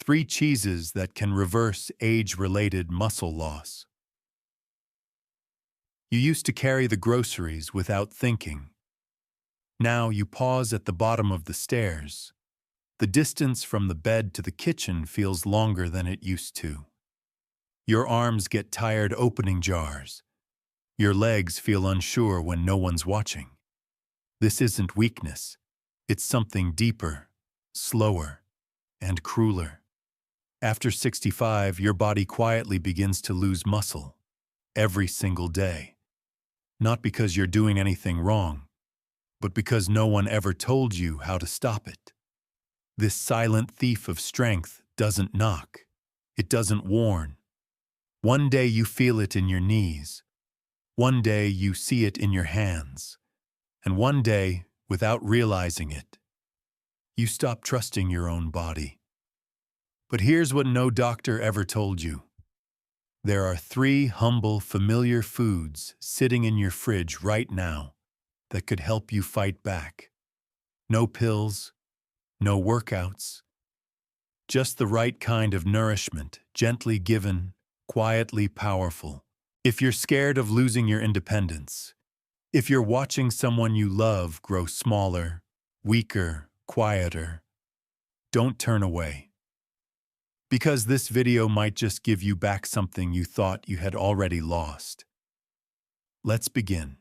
3 cheeses that can reverse age-related muscle loss. You used to carry the groceries without thinking. Now you pause at the bottom of the stairs. The distance from the bed to the kitchen feels longer than it used to. Your arms get tired opening jars. Your legs feel unsure when no one's watching. This isn't weakness. It's something deeper, slower, and crueler. After 65, your body quietly begins to lose muscle. Every single day. Not because you're doing anything wrong, but because no one ever told you how to stop it. This silent thief of strength doesn't knock. It doesn't warn. One day you feel it in your knees. One day you see it in your hands. And one day, without realizing it, you stop trusting your own body. But here's what no doctor ever told you. There are 3 humble, familiar foods sitting in your fridge right now that could help you fight back. No pills, no workouts, just the right kind of nourishment, gently given, quietly powerful. If you're scared of losing your independence, if you're watching someone you love grow smaller, weaker, quieter, don't turn away. Because this video might just give you back something you thought you had already lost. Let's begin.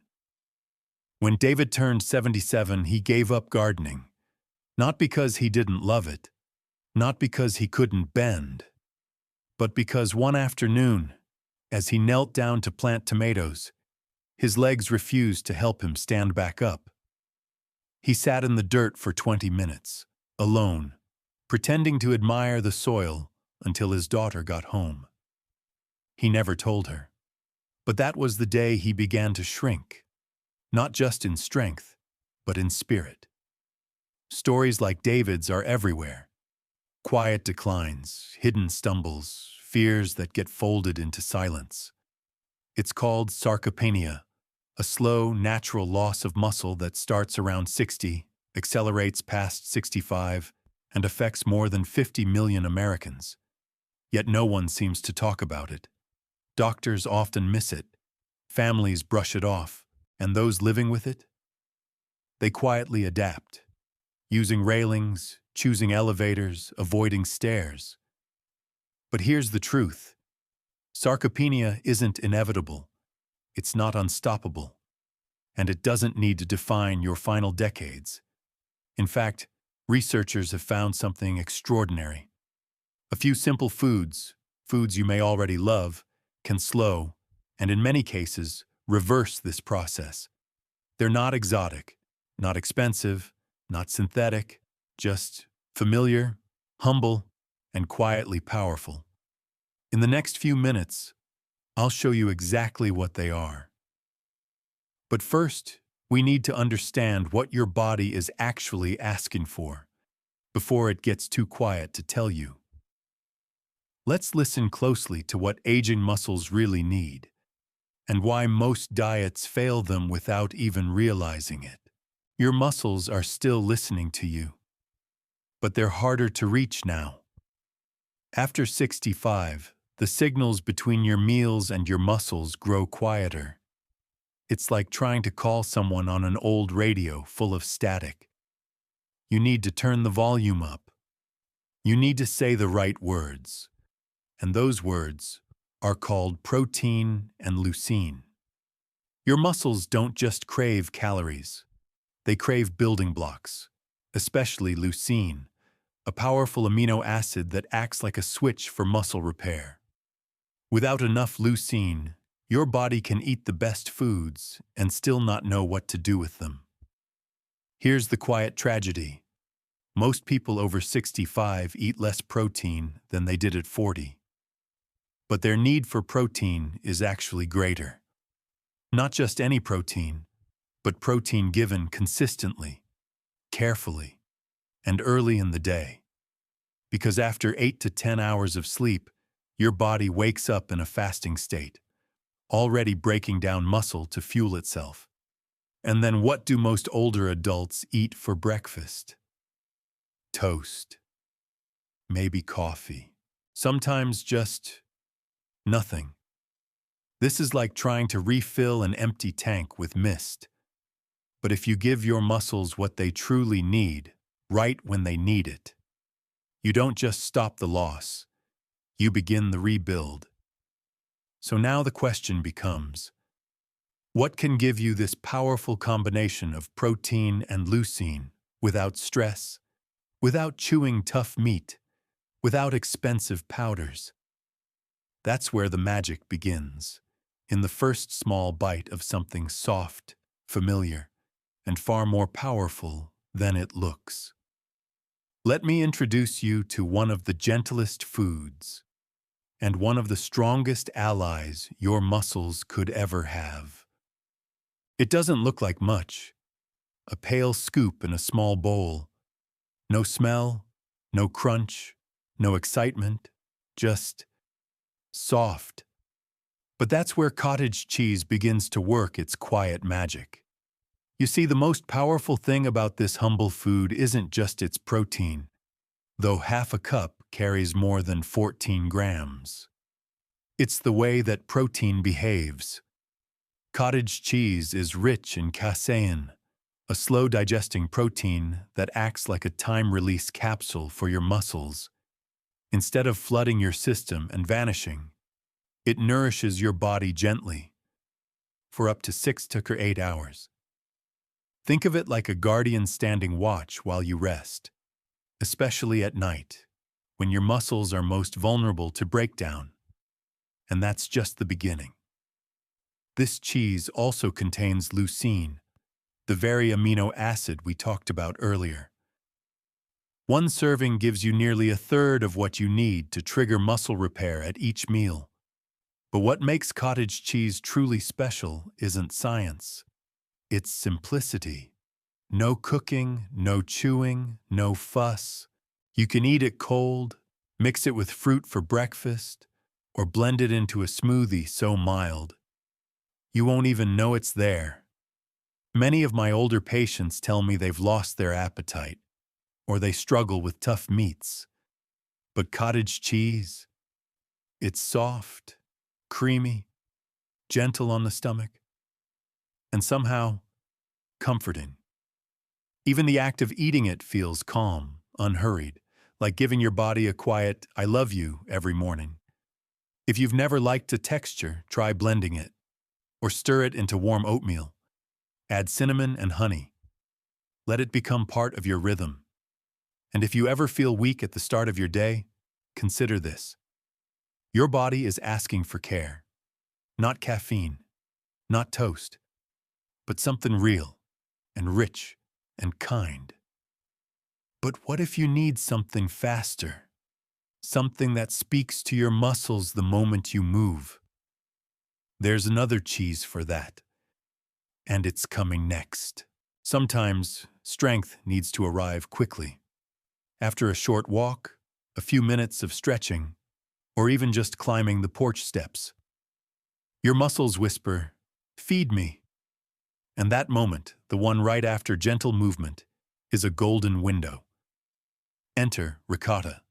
When David turned 77, he gave up gardening. Not because he didn't love it, not because he couldn't bend, but because one afternoon, as he knelt down to plant tomatoes, his legs refused to help him stand back up. He sat in the dirt for 20 minutes, alone, pretending to admire the soil until his daughter got home. He never told her. But that was the day he began to shrink, not just in strength, but in spirit. Stories like David's are everywhere. Quiet declines, hidden stumbles, fears that get folded into silence. It's called sarcopenia, a slow, natural loss of muscle that starts around 60, accelerates past 65, and affects more than 50 million Americans. Yet no one seems to talk about it. Doctors often miss it. Families brush it off. And those living with it? They quietly adapt, using railings, choosing elevators, avoiding stairs. But here's the truth. Sarcopenia isn't inevitable. It's not unstoppable. And it doesn't need to define your final decades. In fact, researchers have found something extraordinary. A few simple foods you may already love, can slow, and in many cases, reverse this process. They're not exotic, not expensive, not synthetic, just familiar, humble, and quietly powerful. In the next few minutes, I'll show you exactly what they are. But first, we need to understand what your body is actually asking for, before it gets too quiet to tell you. Let's listen closely to what aging muscles really need, and why most diets fail them without even realizing it. Your muscles are still listening to you, but they're harder to reach now. After 65, the signals between your meals and your muscles grow quieter. It's like trying to call someone on an old radio full of static. You need to turn the volume up. You need to say the right words. And those words are called protein and leucine. Your muscles don't just crave calories. They crave building blocks, especially leucine, a powerful amino acid that acts like a switch for muscle repair. Without enough leucine, your body can eat the best foods and still not know what to do with them. Here's the quiet tragedy. Most people over 65 eat less protein than they did at 40. But their need for protein is actually greater. Not just any protein, but protein given consistently, carefully, and early in the day. Because after 8 to 10 hours of sleep, your body wakes up in a fasting state, already breaking down muscle to fuel itself. And then what do most older adults eat for breakfast? Toast. maybe coffee. Sometimes just nothing. This is like trying to refill an empty tank with mist. But if you give your muscles what they truly need, right when they need it, you don't just stop the loss, you begin the rebuild. So now the question becomes, what can give you this powerful combination of protein and leucine without stress, without chewing tough meat, without expensive powders? That's where the magic begins, in the first small bite of something soft, familiar, and far more powerful than it looks. Let me introduce you to one of the gentlest foods and one of the strongest allies your muscles could ever have. It doesn't look like much, a pale scoop in a small bowl. No smell, no crunch, no excitement, just soft. But that's where cottage cheese begins to work its quiet magic. You see, the most powerful thing about this humble food isn't just its protein, though half a cup carries more than 14 grams. It's the way that protein behaves. Cottage cheese is rich in casein, a slow-digesting protein that acts like a time-release capsule for your muscles. Instead of flooding your system and vanishing, it nourishes your body gently for up to 6 to 8 hours. Think of it like a guardian standing watch while you rest, especially at night, when your muscles are most vulnerable to breakdown. And that's just the beginning. This cheese also contains leucine, the very amino acid we talked about earlier. One serving gives you nearly a third of what you need to trigger muscle repair at each meal. But what makes cottage cheese truly special isn't science. It's simplicity. No cooking, no chewing, no fuss. You can eat it cold, mix it with fruit for breakfast, or blend it into a smoothie so mild you won't even know it's there. Many of my older patients tell me they've lost their appetite, or they struggle with tough meats. But cottage cheese, it's soft, creamy, gentle on the stomach, and somehow comforting. Even the act of eating it feels calm, unhurried, like giving your body a quiet "I love you" every morning. If you've never liked the texture, try blending it, or stir it into warm oatmeal. Add cinnamon and honey. Let it become part of your rhythm. And if you ever feel weak at the start of your day, consider this. Your body is asking for care. Not caffeine, not toast, but something real and rich and kind. But what if you need something faster? Something that speaks to your muscles the moment you move? There's another cheese for that. And it's coming next. Sometimes strength needs to arrive quickly. After a short walk, a few minutes of stretching, or even just climbing the porch steps. Your muscles whisper, "Feed me." And that moment, the one right after gentle movement, is a golden window. Enter ricotta.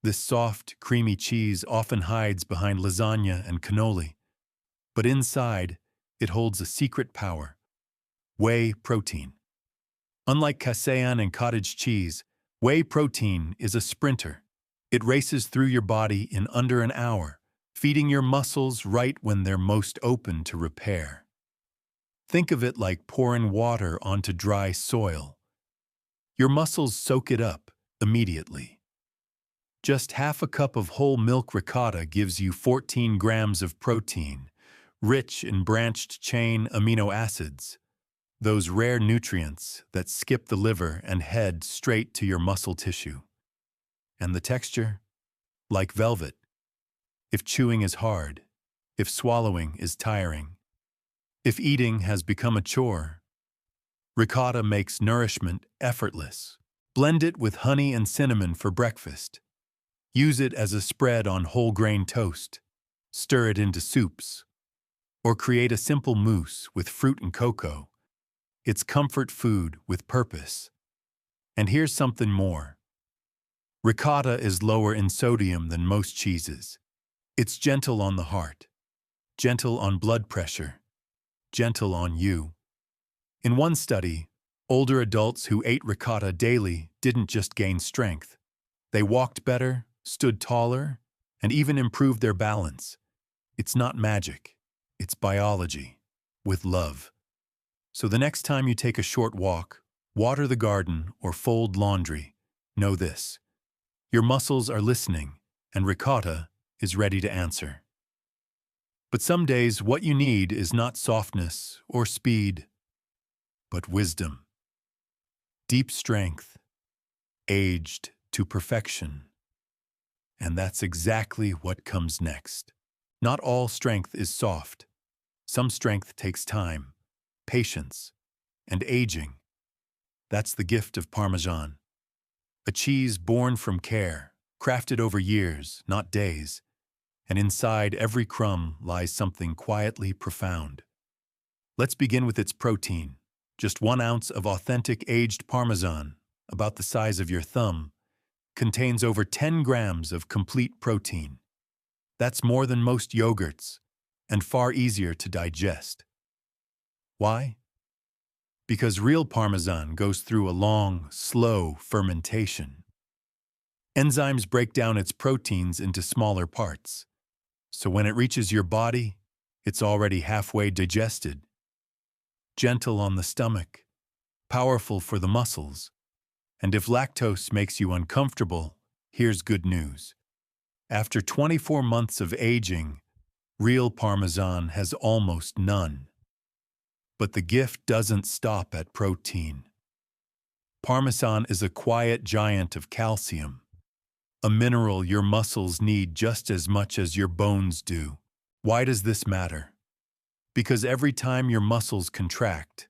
This soft, creamy cheese often hides behind lasagna and cannoli, but inside, it holds a secret power: whey protein. Unlike casein and cottage cheese, whey protein is a sprinter. It races through your body in under an hour, feeding your muscles right when they're most open to repair. Think of it like pouring water onto dry soil. Your muscles soak it up immediately. Just half a cup of whole milk ricotta gives you 14 grams of protein, rich in branched-chain amino acids, those rare nutrients that skip the liver and head straight to your muscle tissue. And the texture? Like velvet. If chewing is hard, if swallowing is tiring, if eating has become a chore, ricotta makes nourishment effortless. Blend it with honey and cinnamon for breakfast. Use it as a spread on whole grain toast. Stir it into soups. Or create a simple mousse with fruit and cocoa. It's comfort food with purpose. And here's something more. Ricotta is lower in sodium than most cheeses. It's gentle on the heart, gentle on blood pressure, gentle on you. In one study, older adults who ate ricotta daily didn't just gain strength. They walked better, stood taller, and even improved their balance. It's not magic. It's biology, with love. So the next time you take a short walk, water the garden, or fold laundry, know this: your muscles are listening, and ricotta is ready to answer. But some days, what you need is not softness or speed, but wisdom. Deep strength, aged to perfection. And that's exactly what comes next. Not all strength is soft. Some strength takes time, patience, and aging. That's the gift of Parmesan. A cheese born from care, crafted over years, not days, and inside every crumb lies something quietly profound. Let's begin with its protein. Just 1 ounce of authentic aged Parmesan, about the size of your thumb, contains over 10 grams of complete protein. That's more than most yogurts, and far easier to digest. Why? Because real Parmesan goes through a long, slow fermentation. Enzymes break down its proteins into smaller parts, so when it reaches your body, it's already halfway digested. Gentle on the stomach, powerful for the muscles, and if lactose makes you uncomfortable, here's good news. After 24 months of aging, real Parmesan has almost none. But the gift doesn't stop at protein. Parmesan is a quiet giant of calcium, a mineral your muscles need just as much as your bones do. Why does this matter? Because every time your muscles contract,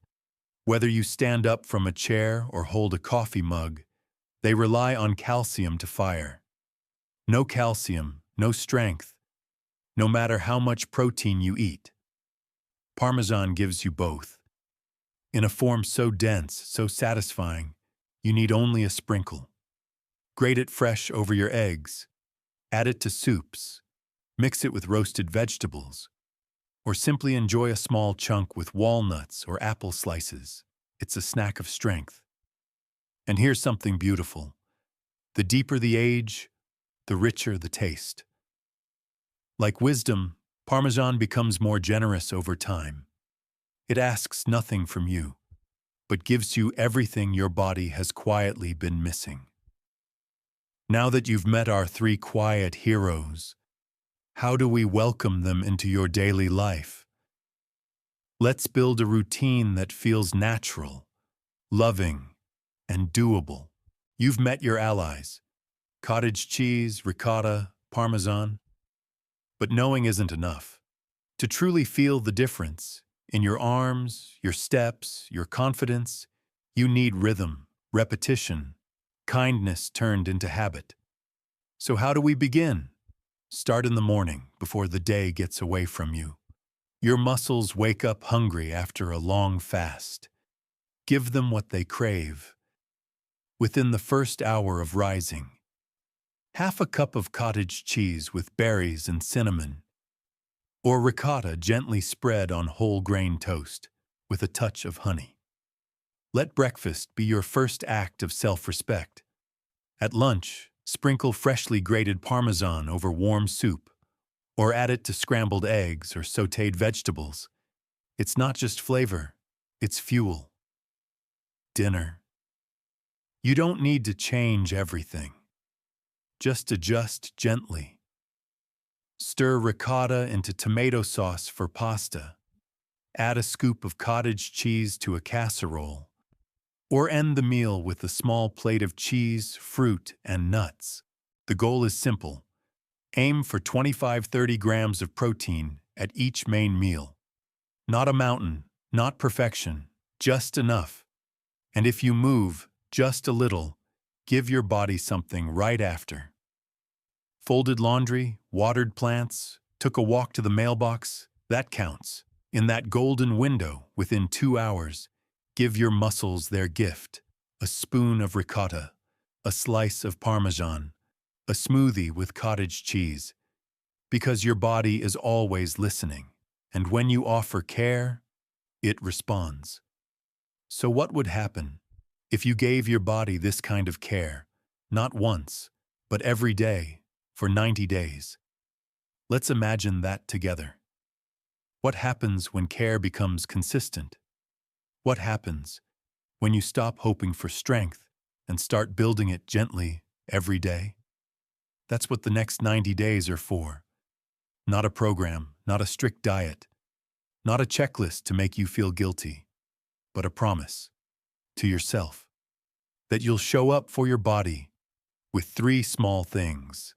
whether you stand up from a chair or hold a coffee mug, they rely on calcium to fire. No calcium, no strength, no matter how much protein you eat. Parmesan gives you both. In a form so dense, so satisfying, you need only a sprinkle. Grate it fresh over your eggs, add it to soups, mix it with roasted vegetables, or simply enjoy a small chunk with walnuts or apple slices. It's a snack of strength. And here's something beautiful. The deeper the age, the richer the taste. Like wisdom, Parmesan becomes more generous over time. It asks nothing from you, but gives you everything your body has quietly been missing. Now that you've met our 3 quiet heroes, how do we welcome them into your daily life? Let's build a routine that feels natural, loving, and doable. You've met your allies: cottage cheese, ricotta, Parmesan. But knowing isn't enough. To truly feel the difference in your arms, your steps, your confidence, you need rhythm, repetition, kindness turned into habit. So how do we begin? Start in the morning before the day gets away from you. Your muscles wake up hungry after a long fast. Give them what they crave. Within the first hour of rising, half a cup of cottage cheese with berries and cinnamon, or ricotta gently spread on whole grain toast with a touch of honey. Let breakfast be your first act of self-respect. At lunch, sprinkle freshly grated Parmesan over warm soup, or add it to scrambled eggs or sautéed vegetables. It's not just flavor, it's fuel. Dinner. You don't need to change everything. Just adjust gently. Stir ricotta into tomato sauce for pasta. Add a scoop of cottage cheese to a casserole. Or end the meal with a small plate of cheese, fruit, and nuts. The goal is simple. Aim for 25-30 grams of protein at each main meal. Not a mountain, not perfection, just enough. And if you move just a little, give your body something right after. Folded laundry, watered plants, took a walk to the mailbox, that counts. In that golden window, within 2 hours, give your muscles their gift, a spoon of ricotta, a slice of Parmesan, a smoothie with cottage cheese, because your body is always listening, and when you offer care, it responds. So what would happen if you gave your body this kind of care, not once, but every day, for 90 days? Let's imagine that together. What happens when care becomes consistent? What happens when you stop hoping for strength and start building it gently every day? That's what the next 90 days are for. Not a program, not a strict diet, not a checklist to make you feel guilty, but a promise to yourself that you'll show up for your body with 3 small things: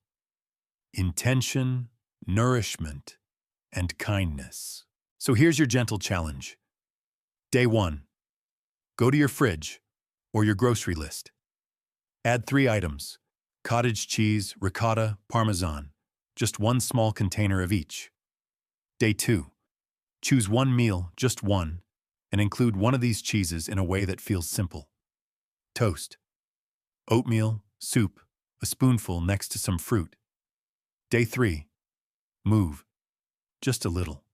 intention, nourishment, and kindness. So here's your gentle challenge. Day 1. Go to your fridge or your grocery list. Add 3 items: cottage cheese, ricotta, Parmesan, just 1 small container of each. Day 2. Choose 1 meal, just 1, and include one of these cheeses in a way that feels simple. Toast, oatmeal, soup, a spoonful next to some fruit. Day 3. Move, just a little.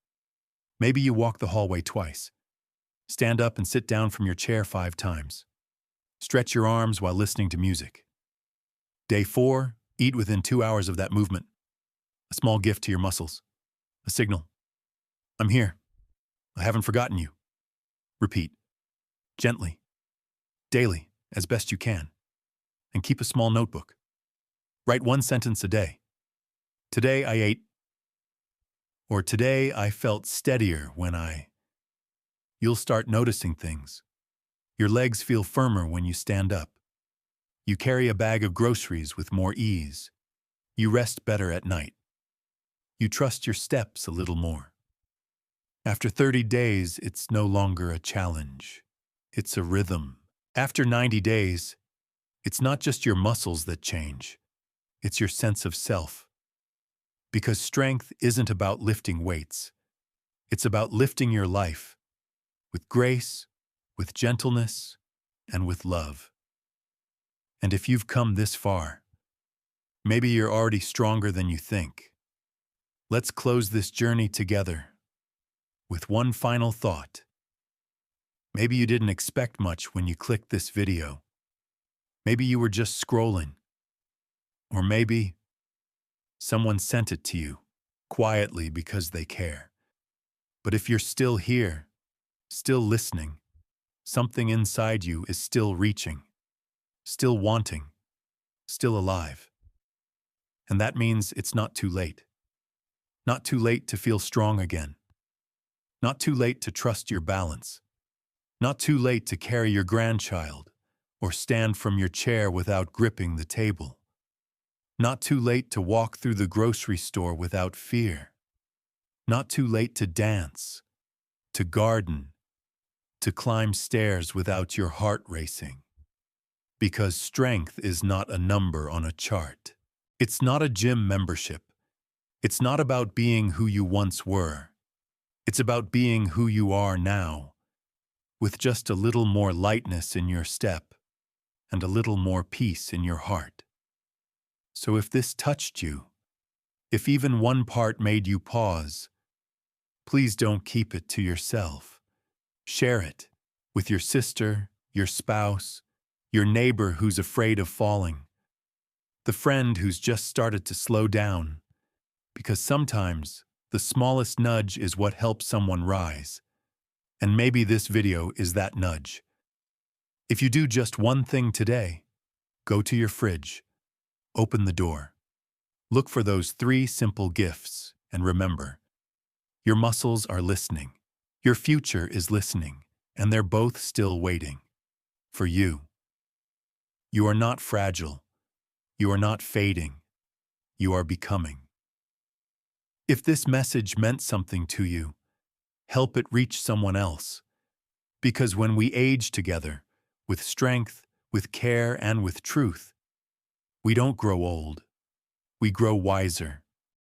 Maybe you walk the hallway twice. Stand up and sit down from your chair 5 times. Stretch your arms while listening to music. Day 4. Eat within 2 hours of that movement. A small gift to your muscles. A signal. I'm here. I haven't forgotten you. Repeat. Gently. Daily, as best you can. And keep a small notebook. Write 1 sentence a day. Today I ate. Or today I felt steadier when I. You'll start noticing things. Your legs feel firmer when you stand up. You carry a bag of groceries with more ease. You rest better at night. You trust your steps a little more. After 30 days, it's no longer a challenge. It's a rhythm. After 90 days, it's not just your muscles that change. It's your sense of self. Because strength isn't about lifting weights. It's about lifting your life with grace, with gentleness, and with love. And if you've come this far, maybe you're already stronger than you think. Let's close this journey together with one final thought. Maybe you didn't expect much when you clicked this video. Maybe you were just scrolling. Or maybe someone sent it to you quietly because they care. But if you're still here, still listening, something inside you is still reaching, still wanting, still alive. And that means it's not too late. Not too late to feel strong again. Not too late to trust your balance. Not too late to carry your grandchild or stand from your chair without gripping the table. Not too late to walk through the grocery store without fear. Not too late to dance, to garden, to climb stairs without your heart racing. Because strength is not a number on a chart. It's not a gym membership. It's not about being who you once were. It's about being who you are now, with just a little more lightness in your step and a little more peace in your heart. So if this touched you, if even one part made you pause, please don't keep it to yourself. Share it with your sister, your spouse, your neighbor who's afraid of falling, the friend who's just started to slow down, because sometimes the smallest nudge is what helps someone rise. And maybe this video is that nudge. If you do just one thing today, go to your fridge, open the door, look for those 3 simple gifts, and remember, your muscles are listening, your future is listening, and they're both still waiting for you. You are not fragile. You are not fading. You are becoming. If this message meant something to you, help it reach someone else. Because when we age together, with strength, with care, and with truth, we don't grow old. We grow wiser.